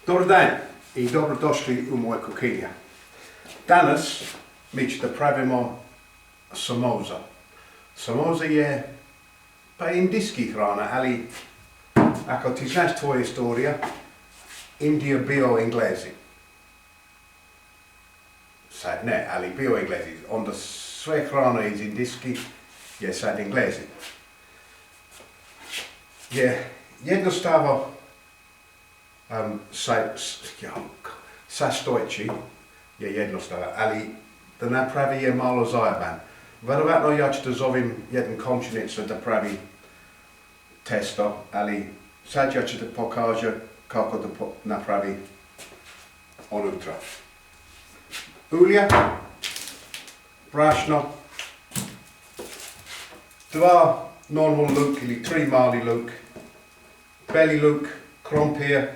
Dobar dan I dobrodošli u moju kuhinju. Danas mi ćete pravimo samosa. Samosa je pa indijski hrana, ali ako ti znaš tvoja istorija, Indija bio Englezi. Sad ne, ali bio Englezi. Onda sve hrana iz indijski je sad Englezi. Je jednostavno sastojeći je jednostavno, ali da napravi je malo zajeban. Vjerovatno ja ću da zovem jedan komšinica da pravi testo, ali sad ja ću da pokažem kako da napravi unutra. Ulje, brašno, 2 normal luk ili 3 mali luk, beli luk, krompir.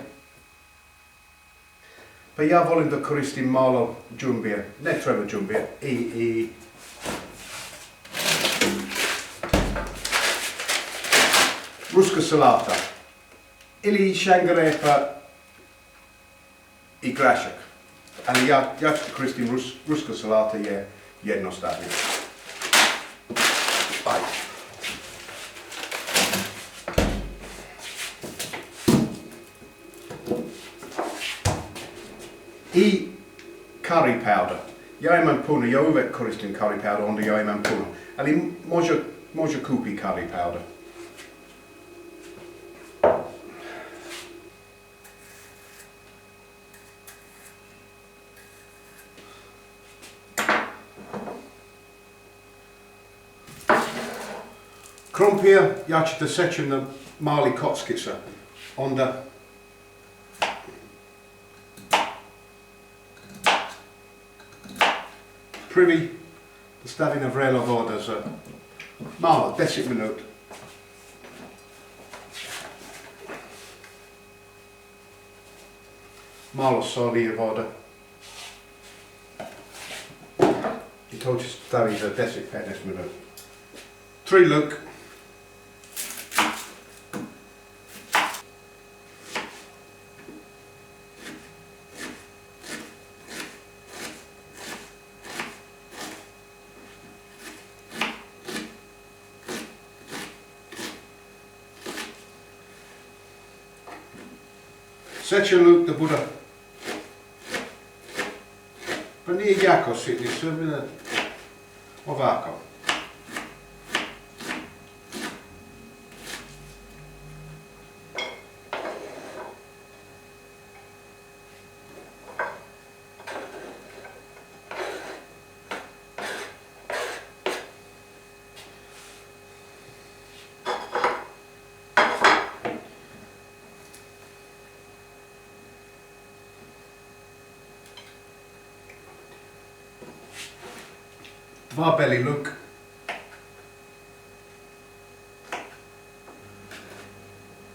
Pa ja volim da koristim malo džumbir, ne treba džumbir, i ruska salata ili šangarepa i grašak. Ali ja ću koristim ruska salata je jednostavnije. Ajde. I curry powder. Ja imam puno, ja uvijek koristim curry powder, onda ja imam puno. Ali može kupi curry powder. Krompir ja ću da sečem na mali kockice. Onda prvi da stavi na vrelo voda za malo, 10 minut. Malo soli i voda. I to ću staviti za 10-15 minut. 3 luk. Seče luk da bude, pa nije jako sitni, sve bude ovako. Dva beli luk.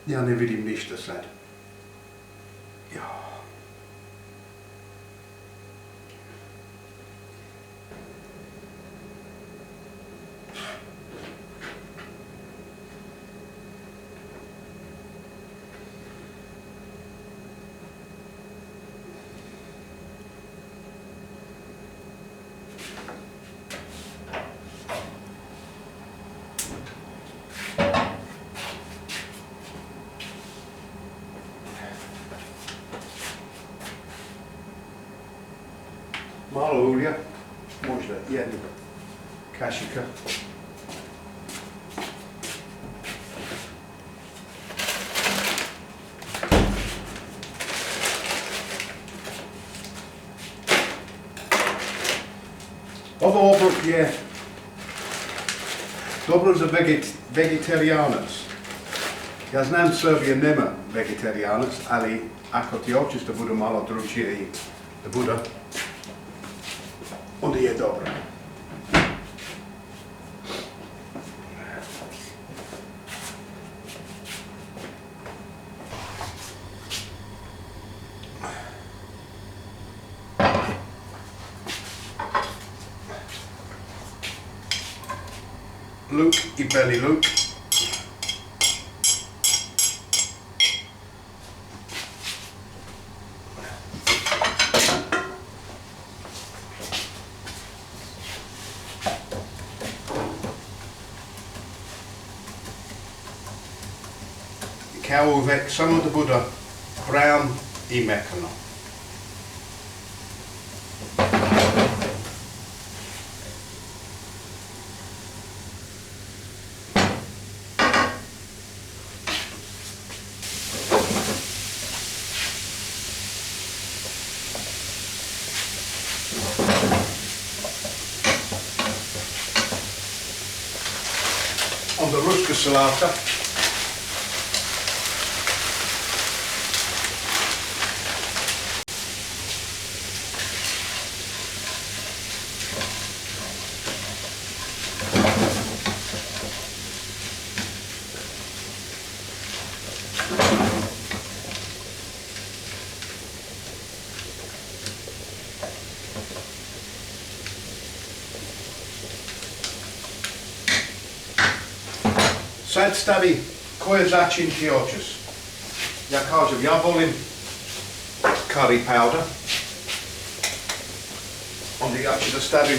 Ja ne vidim ništa sad. Malo ulja, možda jednu kašika. Ovo obrok je dobro za vegetarijanac. Ja znam Srbija nema vegetarijanac, ali ako ti hoćeš da bude malo drugčije i da bude, onda je dobro. Luk i beli luk. kao uvek samo da bude brown i mekano. Onda ruska salata. Sad stavi koje začinke hoćeš. Ja kažem, ja volim curry powder. Onda ja ću da stavim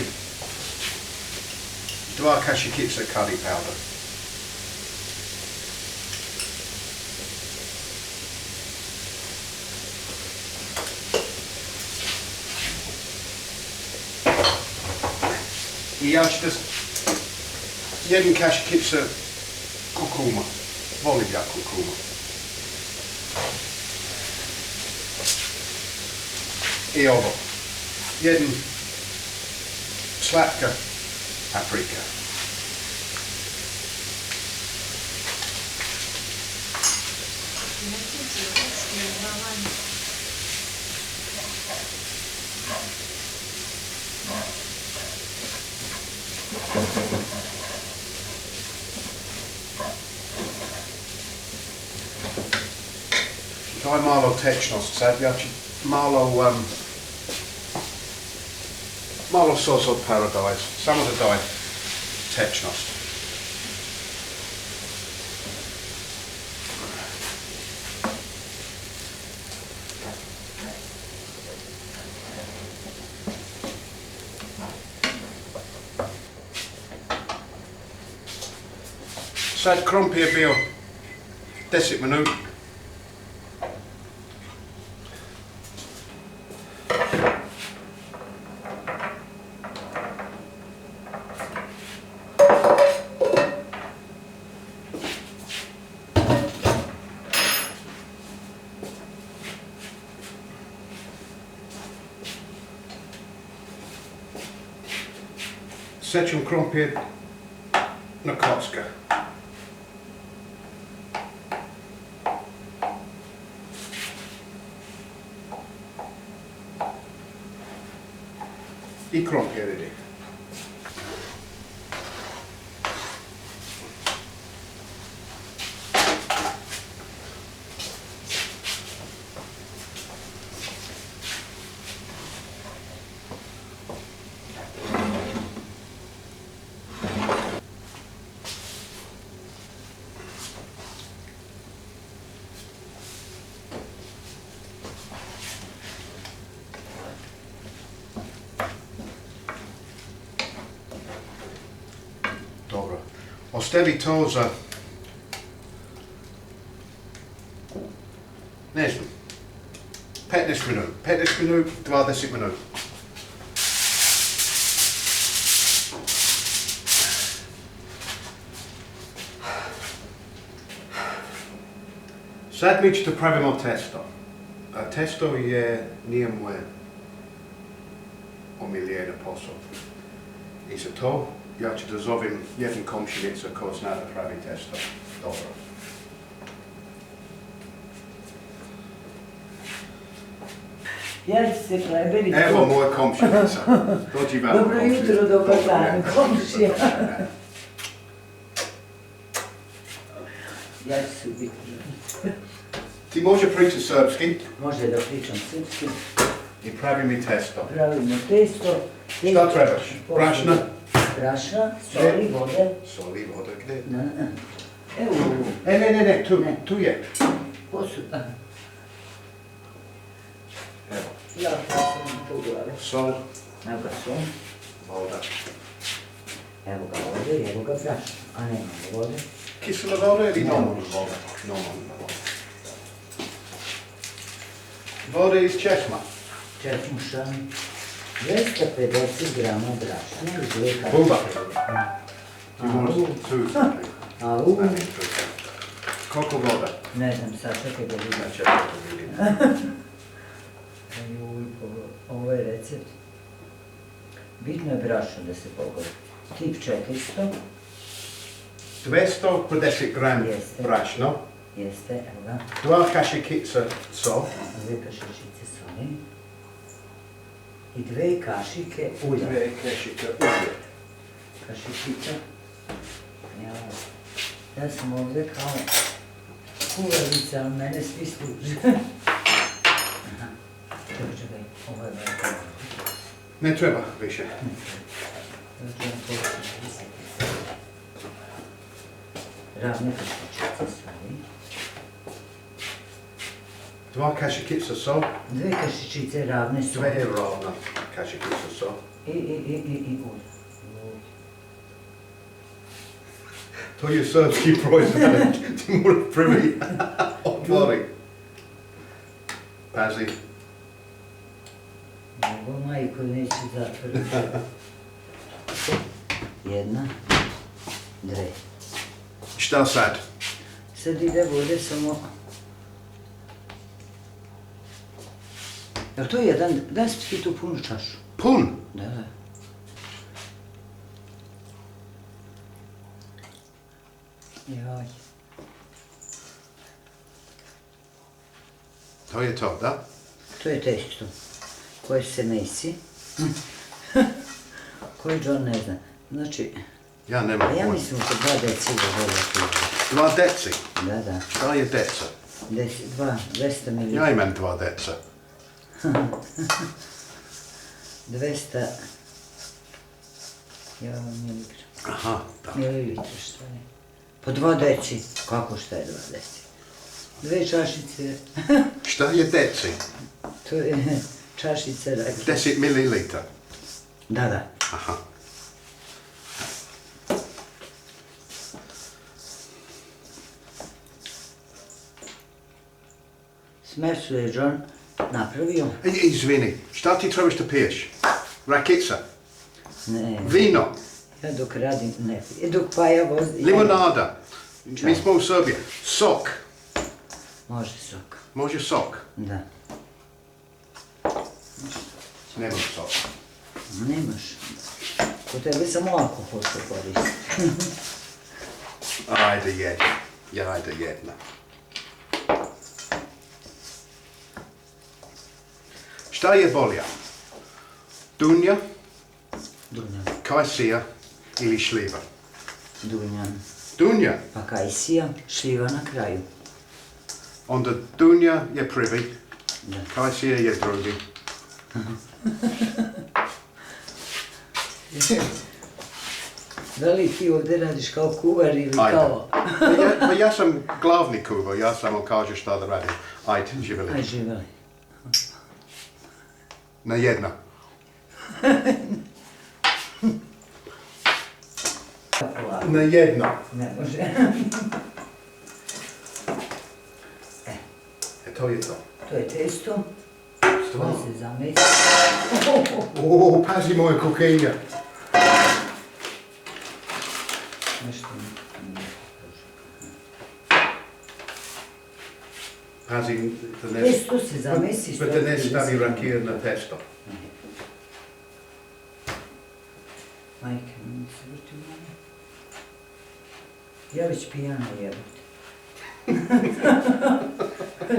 2 kašikice curry powder. I ja ću da jednu kašikicu kurkuma. Volim ja kurkuma. I ovo. Jedna slatka paprika. Daj malo tečnost sad, ja ću malo sos od paradajz, samo da daj tečnost. Sad krompir bio 10 minuta. Sečem krompir na kocka. I krompir ide. Dobro. Ostavi to za, ne znam, 15 minut, 15 minut, 20 minut. Sad mi ćete pravimo testo. A testo nije moje omiljena posao. I za to ja ću da zovem jednu komšinicu koja zna da pravi testo. Dobro. Ja ću se kleberi. Evo moja komšinica. Dođi vam. Dobro jutro, dobar dan, komšija. Ja ću se biti. Ti može pričati srpski Može da pričam srpski. i pravi mi testo. Pravimo testo. Šta trebaš? Brašna? Brašna, soli, vode. Soli, voda, gdje? Evo. Ne, tu je. Posuda. Evo. Ja sam to glave. Sol, Evo ga sol. voda. Evo ga vode, evo ga brašna. A nemamo vode. Kisela voda ili normalna voda? Normalna voda. Voda iz česma. Česmušan. 250 grama brašna i 2 kašice. Buba. A, Ti možeš suzi. Au. Koliko voda? Ne znam, sad čekaj da vidim. Znači, ja to vidim. Juj, ovo je recept. Bitno je brašno da se pogodi. Tip 400. 250 gram Jeste. brašno, Jeste, evo ga. 2 kašikice sol, 2 kašičice soli. I 2 kašike ulja. 2 kašike ulja. Kašičica. Ja sam ovdje kao kuvarica, ali mene svi služe. Aha. Čekaj, ovo je veliko. Ne treba više. Ravne kašičice stavi. 2 kašikice sol, 2 kašičice ravne su. 2 ravne kašikice sol. I ulje. To je srpski proizvod, ti moraš prvi otvori. Pazi. Ovo majko neće zatvoriti. 1, 2. Šta sad? Sad ide vode samo... Jel to jedan, daj si ti tu punu čašu? Pun. Da. Joj. To je to, da? To je testo koje se mesi. Koji John ne zna. Znači, Ja nemam a ja pojma. mislim oko 2 deci vode. 2 deci. Da. Šta je deca? 200 ml. Ja imam 2 deca. 200 miligrama. Aha, da. Mililitra, šta je? Po 2 deci. Kako šta je 2 deci? 2 čašice. Šta je deci? To je čašice rakije. 10 mililitra. Da. Aha. Smercu je John napravio. Izvini, šta ti trebaš da piješ? Rakica, Ne, vino, ja dok radim ne pijem. Dok Paja vozi... limonada. Mi smo u Srbiji. Sok. Može sok. Može sok. Da. Nema sok. Nemaš. Kod tebe samo alkohol se koristi. Ajde jedna. Ja, ajde jedna. Šta je bolja? Dunja, Dunjan. kajsija ili šljiva? Dunjan. Dunja. Pa kajsija, šljiva na kraju. Onda dunja je prvi, Da. kajsija je drugi. Da li ti ovdje radiš kao kuvar ili Ajde. kao... Pa ja sam glavni kuvar, ja samo kažem šta da radim. Ajde, živjeli. Aj, živjeli. Na jedna. Na jedno. Ne može. To je to. To je testo. Stvarno? To se zamesi. O, pazi moje kokaina. Nešto Pazi, da ne... testo se zamesi. Pa da ne stavi rakije na testo. Majke, mi se vrti u mene. Ja već pijana jebote.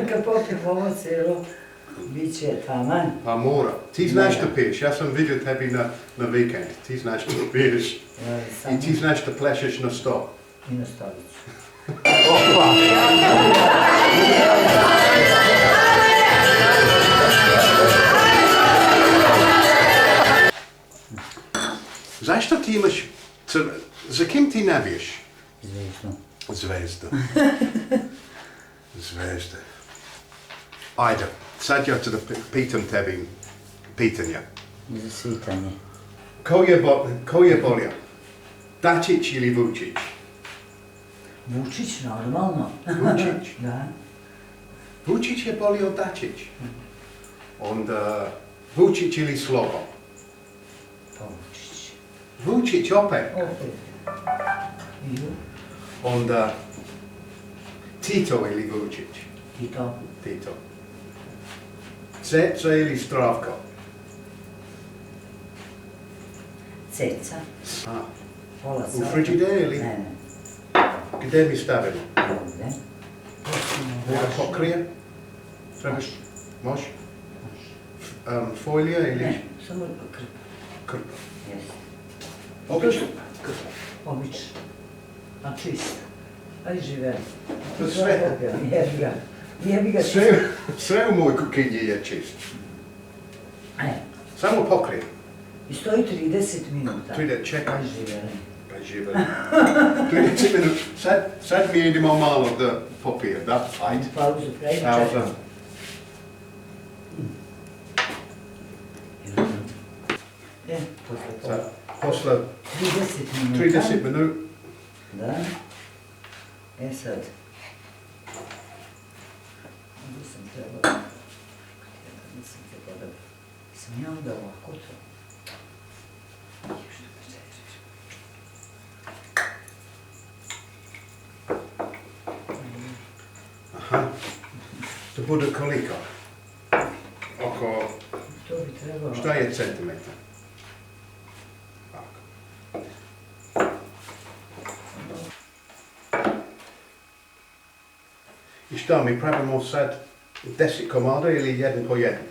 Kad popijem ovo celo, bit će taman. Pa mora. Ti znaš da piješ, ja sam vidio tebi na vikend. Ti znaš da piješ. I ti znaš da plešeš na sto. I na stolicu. Zašto ti imaš... Za kim ti naviješ? Zvezdu. Zvezda. Zvezda. Ajde, sad ja ću da pitam tebi pitanja. Za svitanje. Ko je bolja? Dačić ili Vučić? Vučić, normalno. Vučić. Da. Vučić je bolji od Dačić. Onda Vučić ili Slobo. Pa Vučić. Vučić opet. Opet. Ju. Onda Tito ili Vučić. I to. Tito. Ceca ili Zdravko. Ceca. A, Pola u sata. frižider ili? Ne. Gdje mi stavimo? Ovdje. Moja pokrije? Trebaš? Može? Folija ili? Ne, samo krp. Krpa. Jeste. Obično. Krpa. Obično. A čist. Aj žive. To je sve. Jebi ga. Jebi ga. Sve u mojoj kuhinji je čist. Samo pokrije. I stoji 30 minuta. 30, čekaj. Aj žive. Pa žive. 30 minuta. Sad mi idemo malo da popije, da? Ajde. Pauzu, pravi Pauza. čekaj. Posle Sad, posle 30 minuta. 30 minuta. Da. Sad. Ovdje sam trebala. Nisam trebala da sam ja onda ovako to. Aha. To bude koliko? Oko, To bi trebalo. šta je centimetar? Tako. I šta, mi pravimo sad 10 komada ili jedan po jedan?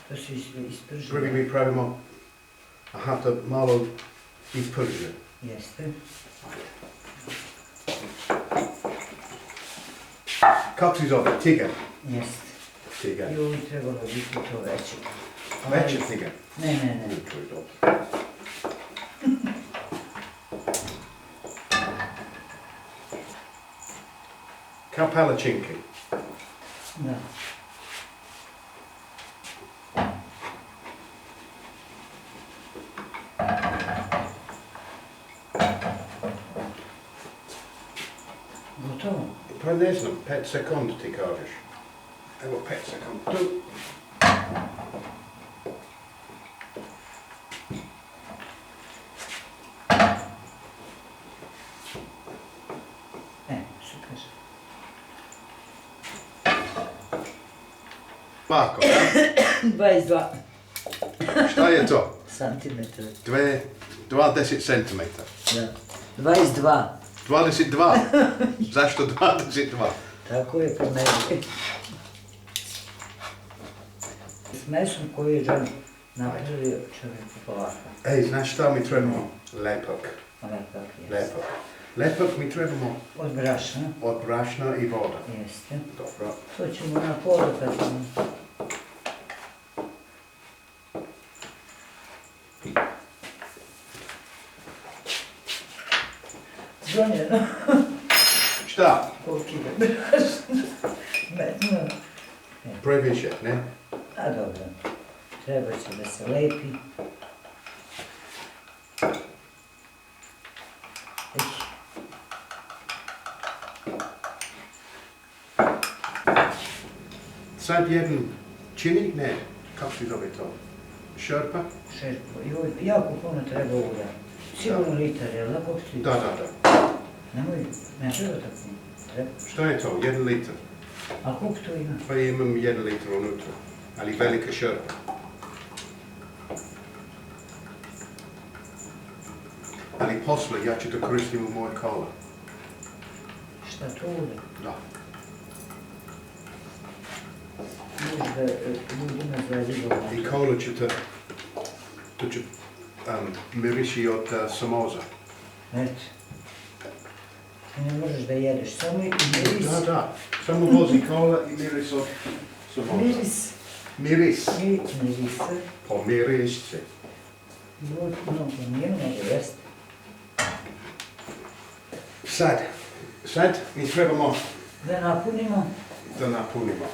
To se ispržuje. Prvi mi pravimo, aha, to malo isprže. Jeste. Kako si zove? Tigar? Jeste. Tigar. I ovo bi trebalo biti to veće. Veći tigar? Ne. To je dobro. Kao palačinke. Da. Gotovo. Pa ne znam, 5 sekundi ti kažeš. Evo 5 sekundi. Tu. Super. Ovako, 22 šta je to? santimetra. 20 centimetra. Da. 22. 22. Zašto 22? Tako je kod mene. S mesom koji je John napravio čovjek polaka. Ej, znaš šta mi trebamo? Lepak. Lepak, jeste. Lepak. Lepak mi trebamo Od brašna, od brašna i voda. jeste. Dobro. To ćemo na pola kad ćemo. Zvonjeno. Šta? Koliko ide brašna. Metno. Previše, ne? A dobro. Treba će da se lepi. Sad jedan čini? Ne. Kako se zove to? Šerpa? Šerpo. I ovo jako puno treba ulja. Sigurno litar, jel da? Koliko si? Da. Nemoj, ne treba tako. Treba. Šta je to? 1 litar. A koliko to ima? Pa imam 1 litar unutra. Ali velika šerpa. Ali posle ja ću to koristim u moje kola. Šta to ulje? Da. Možda ljudima zvedilo. I kola ću to ću miriši od samoza. Eto. Ti ne možeš da jedeš, samo i miris. Da. Samo vozi kola i miris od samoza. Miris. Miris. Miris. Pomiriš se. Mnogo, nije mnogo, jeste. Sad mi trebamo Da napunimo da napunimo.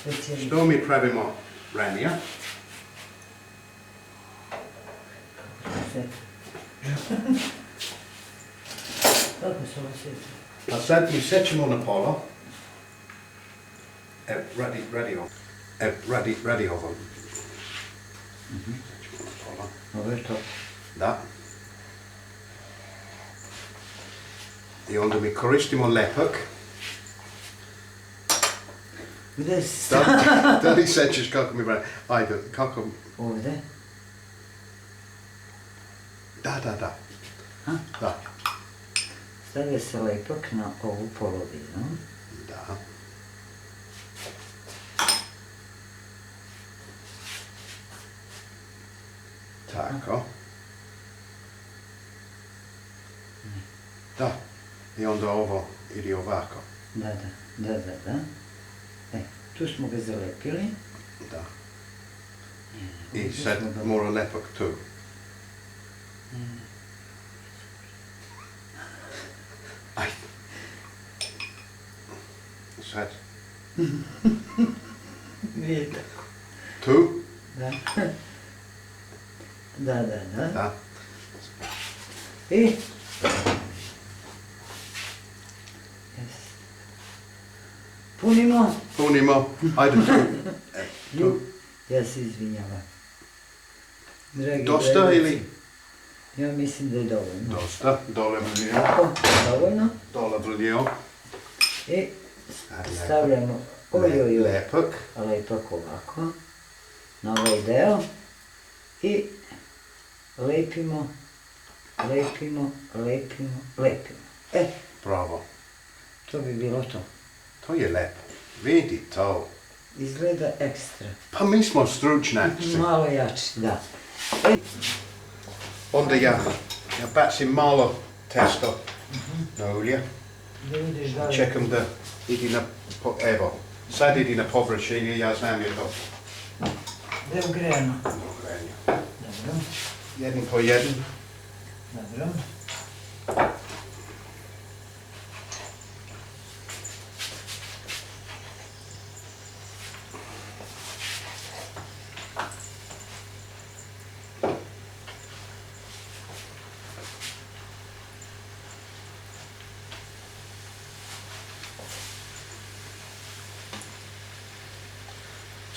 specijalno. Što mi pravimo ranije? Kako se ovo sjeća? Pa sad mi sećemo na pola. Radi ovo. Radi ovo. Sećemo na pola. Ovo je to. Da. I onda mi koristimo lepak. Gdje si sta? Da li sećaš kako mi radi? Ajde, kako... Ovdje? Da. Ha? Da. Stavlja se lepak na ovu polovinu. Da. Tako. Da. I onda ovo ide ovako. Da. Tu smo ga zalepili. Da. I sad mora lepak tu. Ajde. Sad. Nije tako. Tu. Da. Da. Da. I? Punimo. Ajde tu. Tu. Ja se izvinjavam. Dragi Dosta gledalci, ili? ja mislim da je dovoljno. Dosta. Dole vlio. Tako, dovoljno. Dole vlio. I stavljamo lepak ovako na ovaj deo i lepimo. Bravo. To bi bilo to. To je lepo. Vidi to. Izgleda ekstra. Pa mi smo stručnjaci. Malo jači, da. Onda ja bacim malo testo na ulje. Da vidiš da li... Čekam da ide na... Evo, sad ide na površini, ja znam je to. Da je ugrejeno. Dobro. Dobro. Jedan po jedan. Dobro.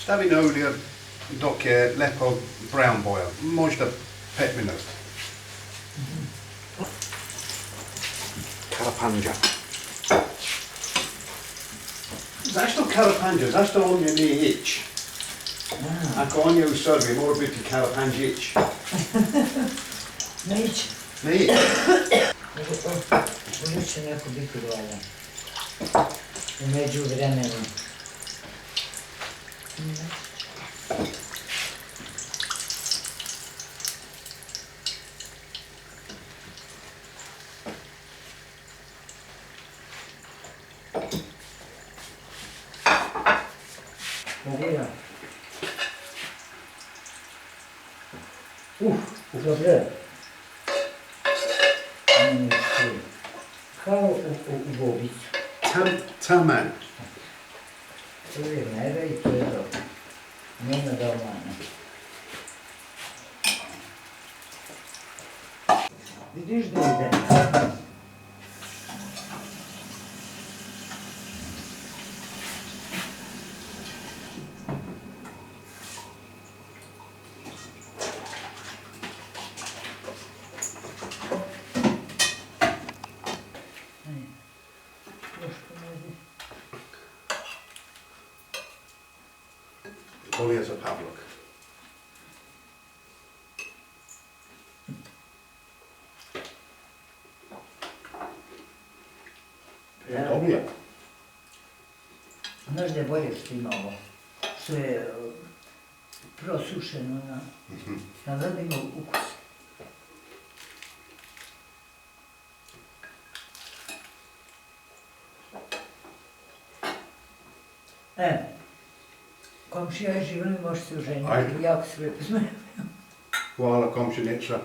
Stavi na ulje dok je lepo brown boil, možda 5 minut. Kalapanđa. Zašto kalapanđa? Zašto on je nije ić? Ako on je u Srbiji, mora biti kalapanđić. Ne ići. Ne ić. Ovdje će neko biti valjan. U međuvremenu. Marija. Dobro. Kao u bobicu. Taman. To je mera i to je dobro. Nema da omane. Vidiš da ide? Bolje za Pavlok. Dobro. Znaš da je bolje što ima ovo, što je prosušeno na ledinu ukus. Komšija je živjeli, može se oženiti, Ajde. jako se lijepo Hvala komšinica.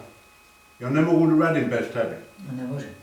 Ja ne mogu da radim bez tebe. Ne može.